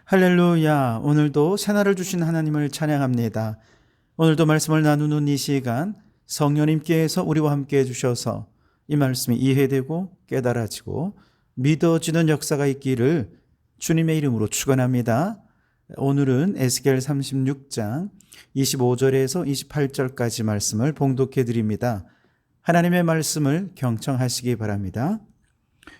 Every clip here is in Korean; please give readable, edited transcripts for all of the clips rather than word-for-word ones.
할렐루야. 오늘도 새날을 주신 하나님을 찬양합니다. 오늘도 말씀을 나누는 이 시간 성령님께서 우리와 함께 해주셔서 이 말씀이 이해되고 깨달아지고 믿어지는 역사가 있기를 주님의 이름으로 축원합니다. 오늘은 에스겔 36장 25절에서 28절까지 말씀을 봉독해 드립니다. 하나님의 말씀을 경청하시기 바랍니다.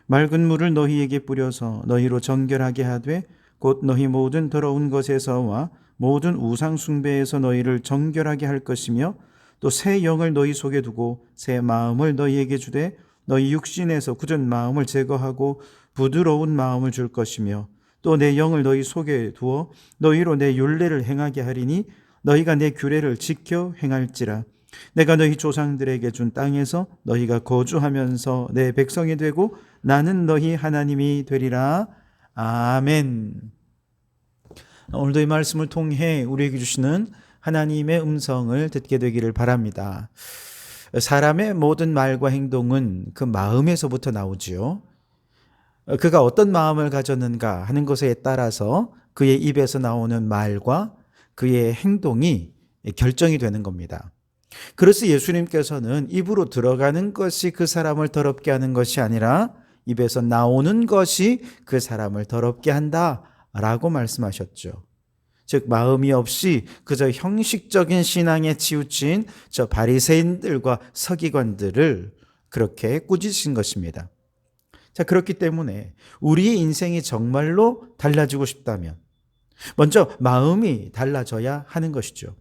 맑은 물을 너희에게 뿌려서 너희로 정결하게 하되 곧 너희 모든 더러운 것에서와 모든 우상 숭배에서 너희를 정결하게 할 것이며 또 새 영을 너희 속에 두고 새 마음을 너희에게 주되 너희 육신에서 굳은 마음을 제거하고 부드러운 마음을 줄 것이며 또 내 영을 너희 속에 두어 너희로 내 율례를 행하게 하리니 너희가 내 규례를 지켜 행할지라. 내가 너희 조상들에게 준 땅에서 너희가 거주하면서 내 백성이 되고 나는 너희 하나님이 되리라. 아멘. 오늘도 이 말씀을 통해 우리에게 주시는 하나님의 음성을 듣게 되기를 바랍니다. 사람의 모든 말과 행동은 그 마음에서부터 나오지요. 그가 어떤 마음을 가졌는가 하는 것에 따라서 그의 입에서 나오는 말과 그의 행동이 결정이 되는 겁니다. 그래서 예수님께서는 입으로 들어가는 것이 그 사람을 더럽게 하는 것이 아니라 입에서 나오는 것이 그 사람을 더럽게 한다라고 말씀하셨죠. 즉 마음이 없이 그저 형식적인 신앙에 치우친 저 바리새인들과 서기관들을 그렇게 꾸짖으신 것입니다. 자, 그렇기 때문에 우리의 인생이 정말로 달라지고 싶다면 먼저 마음이 달라져야 하는 것이죠.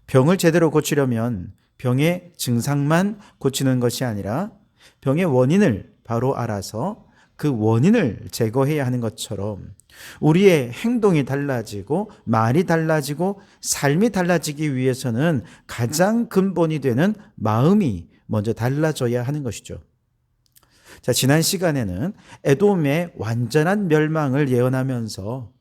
병을 제대로 고치려면 병의 증상만 고치는 것이 아니라 병의 원인을 바로 알아서 그 원인을 제거해야 하는 것처럼 우리의 행동이 달라지고 말이 달라지고 삶이 달라지기 위해서는 가장 근본이 되는 마음이 먼저 달라져야 하는 것이죠. 자, 지난 시간에는 에돔의 완전한 멸망을 예언하면서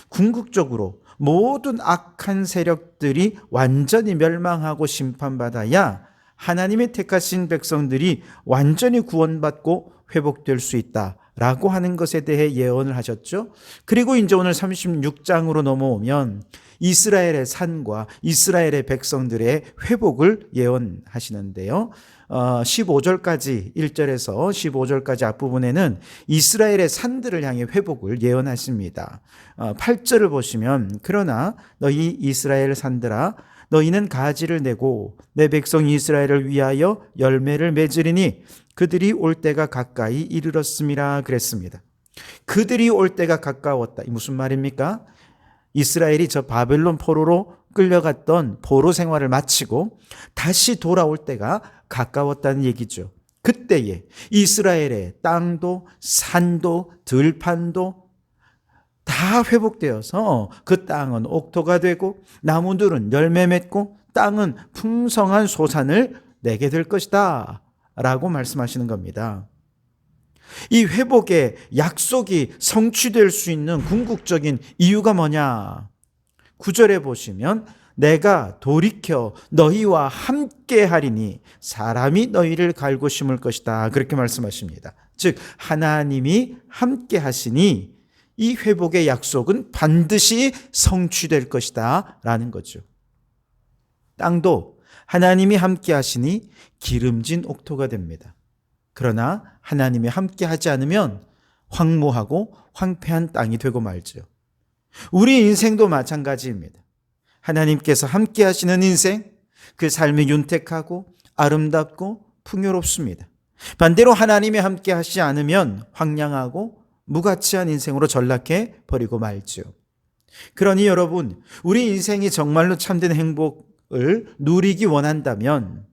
궁극적으로 모든 악한 세력들이 완전히 멸망하고 심판받아야 하나님의 택하신 백성들이 완전히 구원받고 회복될 수 있다라고 하는 것에 대해 예언을 하셨죠. 그리고 이제 오늘 36장으로 넘어오면 이스라엘의 산과 이스라엘의 백성들의 회복을 예언하시는데요. 15절까지 1절에서 15절까지 앞부분에는 이스라엘의 산들을 향해 회복을 예언하십니다. 8절을 보시면 그러나 너희 이스라엘 산들아 너희는 가지를 내고 내 백성 이스라엘을 위하여 열매를 맺으리니 그들이 올 때가 가까이 이르렀음이라 그랬습니다. 그들이 올 때가 가까웠다. 이 무슨 말입니까? 이스라엘이 저 바벨론 포로로 끌려갔던 포로 생활을 마치고 다시 돌아올 때가 가까웠다는 얘기죠. 그때에 이스라엘의 땅도 산도 들판도 다 회복되어서 그 땅은 옥토가 되고 나무들은 열매 맺고 땅은 풍성한 소산을 내게 될 것이다 라고 말씀하시는 겁니다. 이 회복의 약속이 성취될 수 있는 궁극적인 이유가 뭐냐? 9절에 보시면 내가 돌이켜 너희와 함께 하리니 사람이 너희를 갈고 심을 것이다 그렇게 말씀하십니다. 즉 하나님이 함께 하시니 이 회복의 약속은 반드시 성취될 것이다 라는 거죠. 땅도 하나님이 함께 하시니 기름진 옥토가 됩니다. 그러나 하나님이 함께 하지 않으면 황무하고 황폐한 땅이 되고 말죠. 우리 인생도 마찬가지입니다. 하나님께서 함께 하시는 인생, 그 삶이 윤택하고 아름답고 풍요롭습니다. 반대로 하나님이 함께 하시지 않으면 황량하고 무가치한 인생으로 전락해 버리고 말죠. 그러니 여러분, 우리 인생이 정말로 참된 행복을 누리기 원한다면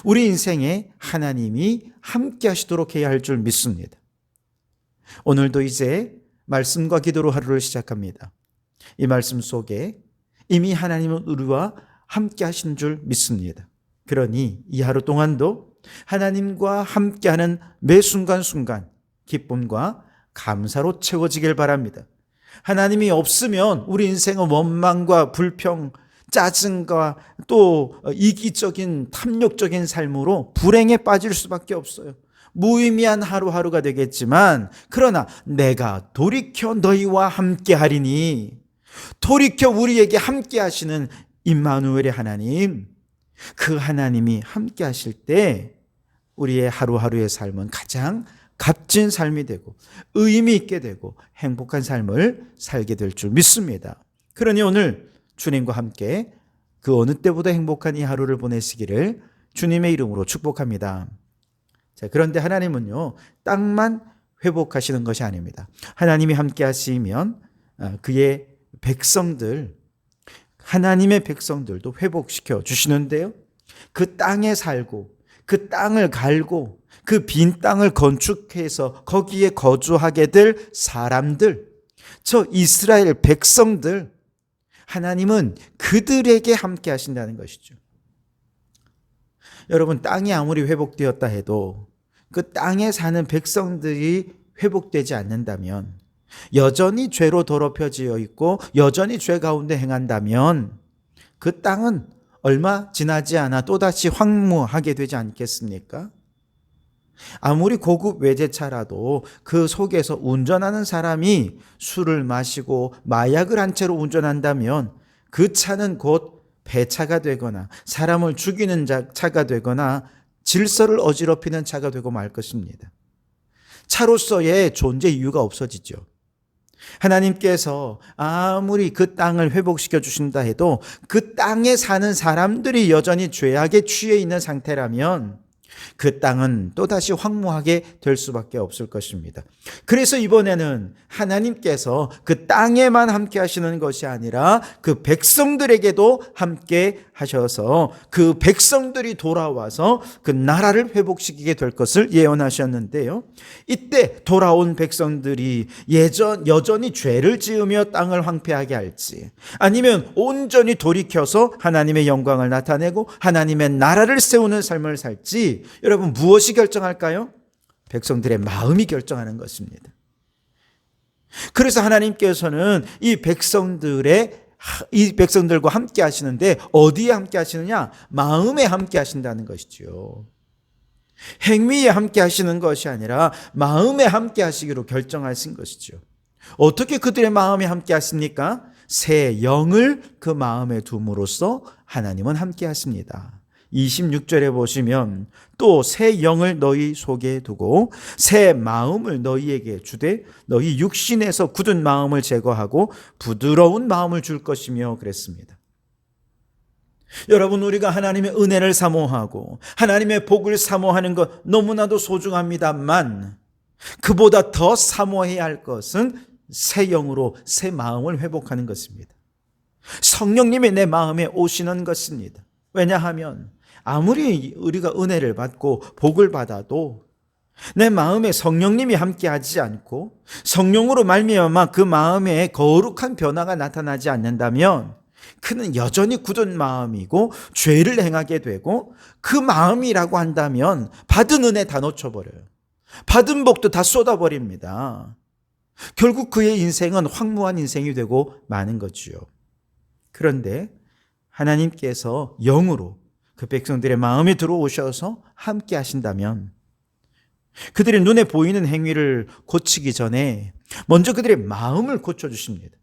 우리 인생에 하나님이 함께 하시도록 해야 할 줄 믿습니다. 오늘도 이제 말씀과 기도로 하루를 시작합니다. 이 말씀 속에 이미 하나님은 우리와 함께 하신 줄 믿습니다. 그러니 이 하루 동안도 하나님과 함께하는 매 순간순간 기쁨과 감사로 채워지길 바랍니다. 하나님이 없으면 우리 인생은 원망과 불평, 짜증과 또 이기적인 탐욕적인 삶으로 불행에 빠질 수밖에 없어요. 무의미한 하루하루가 되겠지만, 그러나 내가 돌이켜 너희와 함께 하리니, 돌이켜 우리에게 함께 하시는 임마누엘의 하나님, 그 하나님이 함께 하실 때 우리의 하루하루의 삶은 가장 값진 삶이 되고 의미 있게 되고 행복한 삶을 살게 될 줄 믿습니다. 그러니 오늘 주님과 함께 그 어느 때보다 행복한 이 하루를 보내시기를 주님의 이름으로 축복합니다. 자, 그런데 하나님은요, 땅만 회복하시는 것이 아닙니다. 하나님이 함께 하시면 그의 백성들, 하나님의 백성들도 회복시켜 주시는데요, 그 땅에 살고 그 땅을 갈고 그 빈 땅을 건축해서 거기에 거주하게 될 사람들, 저 이스라엘 백성들, 하나님은 그들에게 함께 하신다는 것이죠. 여러분, 땅이 아무리 회복되었다 해도 그 땅에 사는 백성들이 회복되지 않는다면, 여전히 죄로 더럽혀지어 있고 여전히 죄 가운데 행한다면 그 땅은 얼마 지나지 않아 또다시 황무하게 되지 않겠습니까? 아무리 고급 외제차라도 그 속에서 운전하는 사람이 술을 마시고 마약을 한 채로 운전한다면 그 차는 곧 폐차가 되거나 사람을 죽이는 차가 되거나 질서를 어지럽히는 차가 되고 말 것입니다. 차로서의 존재 이유가 없어지죠. 하나님께서 아무리 그 땅을 회복시켜 주신다 해도 그 땅에 사는 사람들이 여전히 죄악에 취해 있는 상태라면 그 땅은 또다시 황무하게 될 수밖에 없을 것입니다. 그래서 이번에는 하나님께서 그 땅에만 함께 하시는 것이 아니라 그 백성들에게도 함께 하셔서 그 백성들이 돌아와서 그 나라를 회복시키게 될 것을 예언하셨는데요, 이때 돌아온 백성들이 여전히 죄를 지으며 땅을 황폐하게 할지, 아니면 온전히 돌이켜서 하나님의 영광을 나타내고 하나님의 나라를 세우는 삶을 살지, 여러분, 무엇이 결정할까요? 백성들의 마음이 결정하는 것입니다. 그래서 하나님께서는 이 백성들과 함께 하시는데 어디에 함께 하시느냐? 마음에 함께 하신다는 것이죠. 행위에 함께 하시는 것이 아니라 마음에 함께 하시기로 결정하신 것이죠. 어떻게 그들의 마음에 함께 하십니까? 새 영을 그 마음에 둠으로써 하나님은 함께 하십니다. 26절에 보시면 또 새 영을 너희 속에 두고 새 마음을 너희에게 주되 너희 육신에서 굳은 마음을 제거하고 부드러운 마음을 줄 것이며 그랬습니다. 여러분, 우리가 하나님의 은혜를 사모하고 하나님의 복을 사모하는 것 너무나도 소중합니다만, 그보다 더 사모해야 할 것은 새 영으로 새 마음을 회복하는 것입니다. 성령님이 내 마음에 오시는 것입니다. 왜냐하면 아무리 우리가 은혜를 받고 복을 받아도 내 마음에 성령님이 함께하지 않고 성령으로 말미암아 그 마음에 거룩한 변화가 나타나지 않는다면 그는 여전히 굳은 마음이고 죄를 행하게 되고, 그 마음이라고 한다면 받은 은혜 다 놓쳐버려요. 받은 복도 다 쏟아버립니다. 결국 그의 인생은 황무한 인생이 되고 마는 거지요. 그런데 하나님께서 영으로 그 백성들의 마음에 들어오셔서 함께 하신다면 그들의 눈에 보이는 행위를 고치기 전에 먼저 그들의 마음을 고쳐주십니다.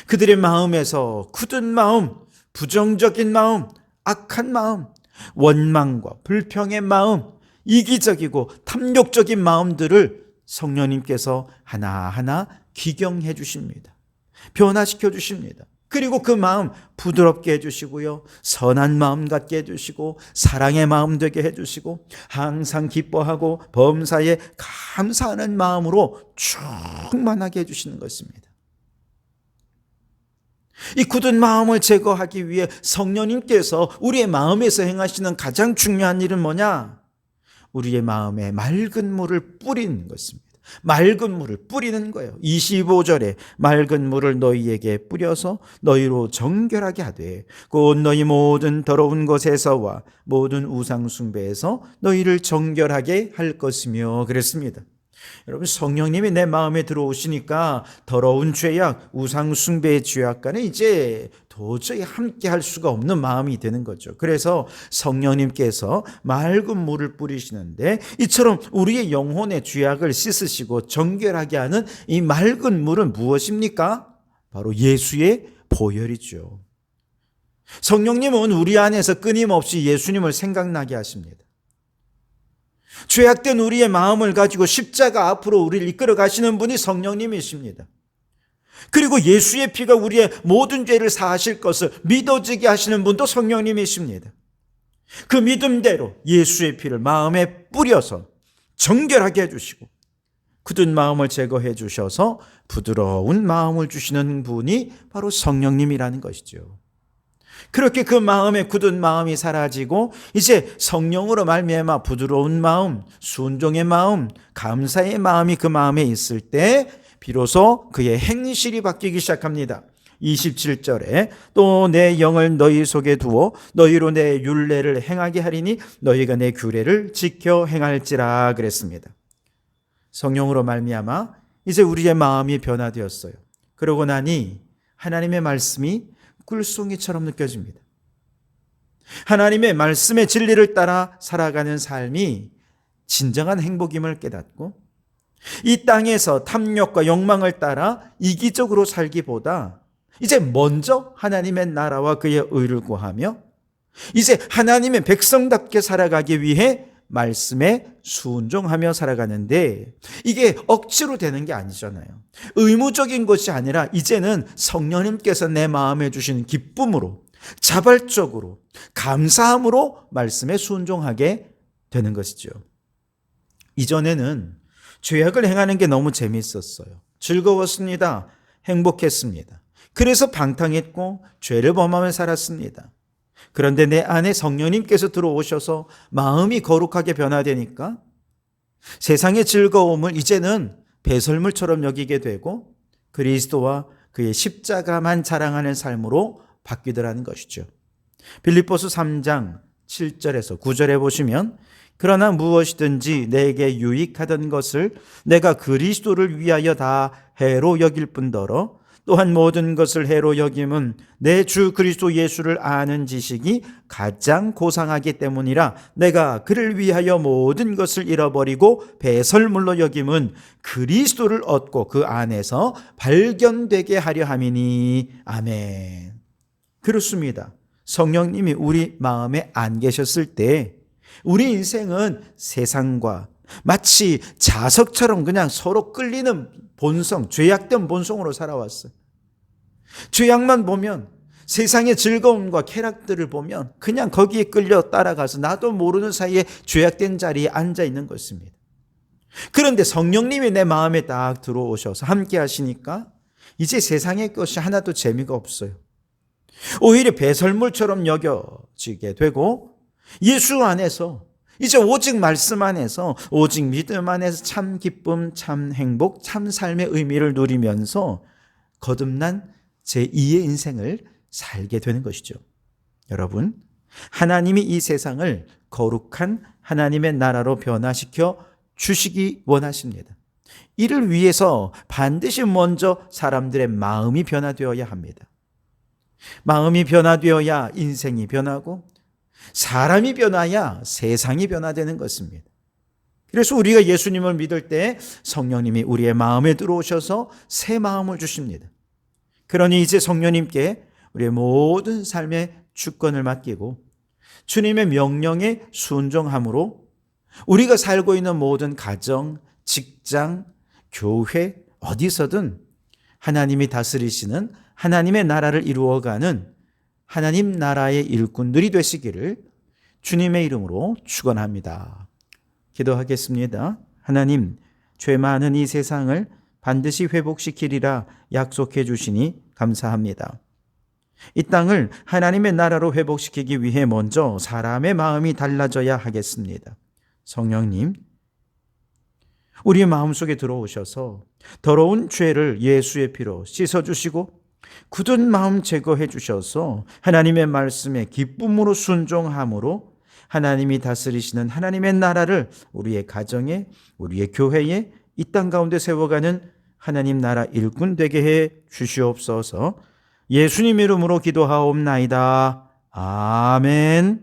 그들의 마음에서 굳은 마음, 부정적인 마음, 악한 마음, 원망과 불평의 마음, 이기적이고 탐욕적인 마음들을 성령님께서 하나하나 기경해 주십니다. 변화시켜 주십니다. 그리고 그 마음 부드럽게 해주시고요, 선한 마음 갖게 해주시고 사랑의 마음 되게 해주시고 항상 기뻐하고 범사에 감사하는 마음으로 충만하게 해주시는 것입니다. 이 굳은 마음을 제거하기 위해 성령님께서 우리의 마음에서 행하시는 가장 중요한 일은 뭐냐? 우리의 마음에 맑은 물을 뿌리는 것입니다. 맑은 물을 뿌리는 거예요. 25절에 맑은 물을 너희에게 뿌려서 너희로 정결하게 하되 곧 너희 모든 더러운 것에서와 모든 우상 숭배에서 너희를 정결하게 할 것이며 그랬습니다. 여러분, 성령님이 내 마음에 들어오시니까 더러운 죄악, 우상 숭배의 죄악과는 이제 도저히 함께 할 수가 없는 마음이 되는 거죠. 그래서 성령님께서 맑은 물을 뿌리시는데, 이처럼 우리의 영혼의 죄악을 씻으시고 정결하게 하는 이 맑은 물은 무엇입니까? 바로 예수의 보혈이죠. 성령님은 우리 안에서 끊임없이 예수님을 생각나게 하십니다. 죄악된 우리의 마음을 가지고 십자가 앞으로 우리를 이끌어 가시는 분이 성령님이십니다. 그리고 예수의 피가 우리의 모든 죄를 사하실 것을 믿어지게 하시는 분도 성령님이십니다. 그 믿음대로 예수의 피를 마음에 뿌려서 정결하게 해주시고 굳은 마음을 제거해 주셔서 부드러운 마음을 주시는 분이 바로 성령님이라는 것이죠. 그렇게 그 마음의 굳은 마음이 사라지고 이제 성령으로 말미암아 부드러운 마음, 순종의 마음, 감사의 마음이 그 마음에 있을 때 비로소 그의 행실이 바뀌기 시작합니다. 27절에 또 내 영을 너희 속에 두어 너희로 내 율례를 행하게 하리니 너희가 내 규례를 지켜 행할지라 그랬습니다. 성령으로 말미암아 이제 우리의 마음이 변화되었어요. 그러고 나니 하나님의 말씀이 꿀송이처럼 느껴집니다. 하나님의 말씀의 진리를 따라 살아가는 삶이 진정한 행복임을 깨닫고 이 땅에서 탐욕과 욕망을 따라 이기적으로 살기보다 이제 먼저 하나님의 나라와 그의 의를 구하며 이제 하나님의 백성답게 살아가기 위해 말씀에 순종하며 살아가는데, 이게 억지로 되는 게 아니잖아요. 의무적인 것이 아니라 이제는 성령님께서 내 마음에 주시는 기쁨으로, 자발적으로, 감사함으로 말씀에 순종하게 되는 것이죠. 이전에는 죄악을 행하는 게 너무 재미있었어요. 즐거웠습니다. 행복했습니다. 그래서 방탕했고 죄를 범하며 살았습니다. 그런데 내 안에 성령님께서 들어오셔서 마음이 거룩하게 변화되니까 세상의 즐거움을 이제는 배설물처럼 여기게 되고 그리스도와 그의 십자가만 자랑하는 삶으로 바뀌더라는 것이죠. 빌립보서 3장 7절에서 9절에 보시면 그러나 무엇이든지 내게 유익하던 것을 내가 그리스도를 위하여 다 해로 여길 뿐더러 또한 모든 것을 해로 여김은 내 주 그리스도 예수를 아는 지식이 가장 고상하기 때문이라. 내가 그를 위하여 모든 것을 잃어버리고 배설물로 여김은 그리스도를 얻고 그 안에서 발견되게 하려 함이니. 아멘. 그렇습니다. 성령님이 우리 마음에 안 계셨을 때 우리 인생은 세상과 마치 자석처럼 그냥 서로 끌리는 본성, 죄악된 본성으로 살아왔어요. 죄악만 보면, 세상의 즐거움과 쾌락들을 보면 그냥 거기에 끌려 따라가서 나도 모르는 사이에 죄악된 자리에 앉아 있는 것입니다. 그런데 성령님이 내 마음에 딱 들어오셔서 함께 하시니까 이제 세상의 것이 하나도 재미가 없어요. 오히려 배설물처럼 여겨지게 되고 예수 안에서 이제 오직 말씀 안에서 오직 믿음 안에서 참 기쁨, 참 행복, 참 삶의 의미를 누리면서 거듭난 제2의 인생을 살게 되는 것이죠. 여러분, 하나님이 이 세상을 거룩한 하나님의 나라로 변화시켜 주시기 원하십니다. 이를 위해서 반드시 먼저 사람들의 마음이 변화되어야 합니다. 마음이 변화되어야 인생이 변하고 사람이 변화야 세상이 변화되는 것입니다. 그래서 우리가 예수님을 믿을 때 성령님이 우리의 마음에 들어오셔서 새 마음을 주십니다. 그러니 이제 성령님께 우리의 모든 삶의 주권을 맡기고 주님의 명령에 순종함으로 우리가 살고 있는 모든 가정, 직장, 교회, 어디서든 하나님이 다스리시는 하나님의 나라를 이루어가는 하나님 나라의 일꾼들이 되시기를 주님의 이름으로 축원합니다. 기도하겠습니다. 하나님, 죄 많은 이 세상을 반드시 회복시키리라 약속해 주시니 감사합니다. 이 땅을 하나님의 나라로 회복시키기 위해 먼저 사람의 마음이 달라져야 하겠습니다. 성령님, 우리의 마음속에 들어오셔서 더러운 죄를 예수의 피로 씻어주시고 굳은 마음 제거해 주셔서 하나님의 말씀에 기쁨으로 순종함으로 하나님이 다스리시는 하나님의 나라를 우리의 가정에, 우리의 교회에, 이 땅 가운데 세워가는 하나님 나라 일꾼 되게 해 주시옵소서. 예수님 이름으로 기도하옵나이다. 아멘.